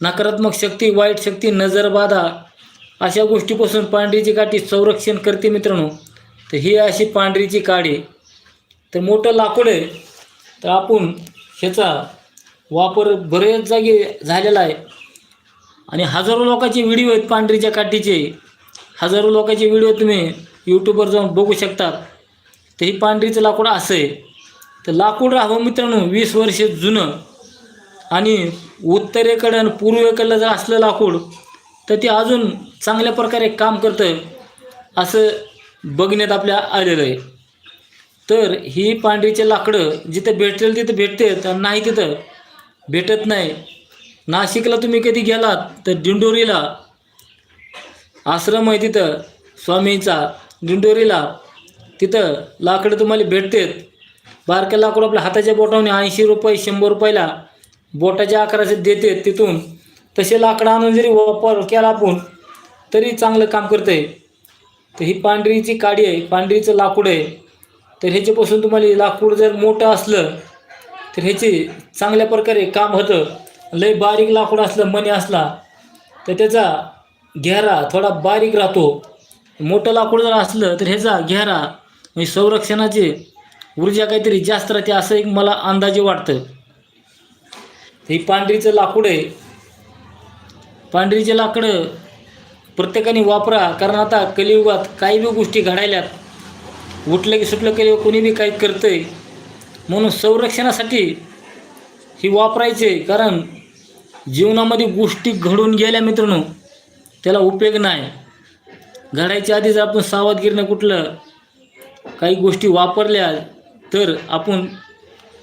नकारात्मक शक्ती, वाईट शक्ती, नजरबाधा अशा गोष्टीपासून पांढरीची काठी संरक्षण करते मित्रांनो. तर ही अशी पांढरीची काठी. तर मोठं लाकूड आहे. तर आपण ह्याचा वापर बरेच जागी झालेला आहे. आणि हजारो लोकांचे व्हिडिओ आहेत पांढरीच्या काठीचे. हजारो लोकांचे व्हिडिओ तुम्ही यूट्यूबवर जाऊन बघू शकतात. तर ही पांढरीचं लाकूड असं आहे. तर लाकूड राहावं मित्रांनो 20 वर्ष जुनं. आणि उत्तरेकडं आणि पूर्वेकडलं जर असलं लाकूड तर ते अजून चांगल्या प्रकारे काम करतं असं बघण्यात आपल्या आलेलं आहे. तर ही पांढरीचे लाकडं जिथं भेटेल तिथं भेटतात आणि नाही तिथं भेटत नाही. नाशिकला तुम्ही कधी गेलात तर दिंडोरीला आश्रम आहे तिथं स्वामींचा, दिंडोरीला, तिथं लाकडं तुम्हाला भेटतात. बारक्या लाकूड आपल्या हाताच्या बोटाने 80 रुपये 100 रुपयाला बोटाच्या आकाराचे देते. तिथून तसे लाकडं आणून जरी वापर केला आपण तरी चांगलं काम करतं आहे. तर ही पांढरीची काडी आहे, पांढरीचं लाकूड आहे. तर ह्याच्यापासून तुम्हाला लाकूड जर मोठं असलं तर ह्याचे चांगल्या प्रकारे काम होतं. लय बारीक लाकूड असलं, मणी असला तर त्याचा घेरा थोडा बारीक राहतो. मोठं लाकूड जर असलं तर ह्याचा घेरा म्हणजे संरक्षणाची ऊर्जा काहीतरी जास्त राहते असं एक मला अंदाजे वाटतं. ही पांढरीचं लाकूड आहे. पांढरीचे लाकडं प्रत्येकाने वापरा. कारण आता कलियुगात काही बी गोष्टी घडायल्यात. उठलं की सुटलं कलियुग कोणी बी काही करतंय. म्हणून संरक्षणासाठी ही वापरायचे. कारण जीवनामध्ये गोष्टी घडून गेल्या मित्रांनो त्याला उपयोग नाही. घडायच्या आधी जर आपण सावधगिरीनं कुठलं काही गोष्टी वापरल्या तर आपण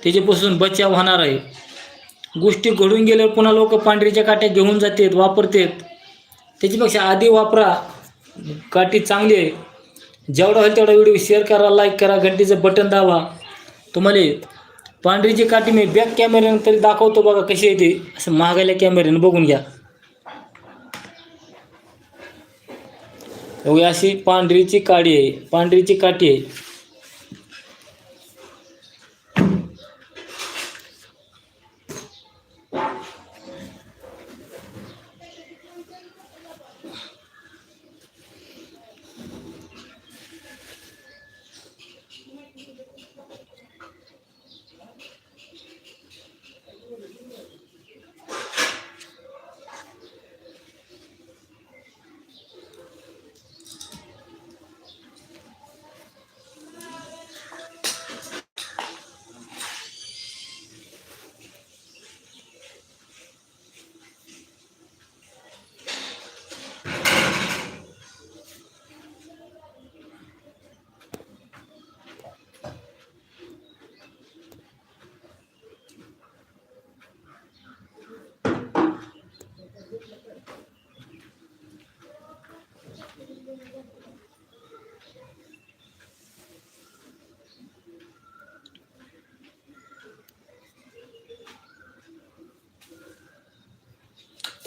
त्याच्यापासून बचाव होणार आहे. गोष्टी घडून गेल्यावर पुन्हा लोक पांढरीच्या काट्या घेऊन जातात, वापरतात. त्याच्यापेक्षा आधी वापरा. काठी चांगली आहे. जेवढा होईल तेवढा व्हिडिओ शेअर करा, लाईक करा, घंटीचं बटन दाबा. तुम्हाला पांढरीची काठी मी बॅक कॅमेऱ्यानं तरी दाखवतो बघा कशी येते. असं महागायला कॅमेऱ्यानं बघून घ्या. अशी पांढरीची काठी आहे, पांढरीची काठी आहे.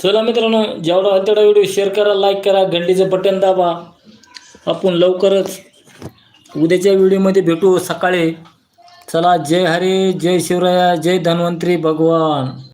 चला मित्रांनो, जेवढा होईल तेवढा व्हिडिओ शेअर करा, लाईक करा, घंटीचं बटन दाबा. आपण लवकरच उद्याच्या व्हिडिओमध्ये भेटू सकाळी. चला, जय हरी, जय शिवराया, जय धन्वंतरी भगवान.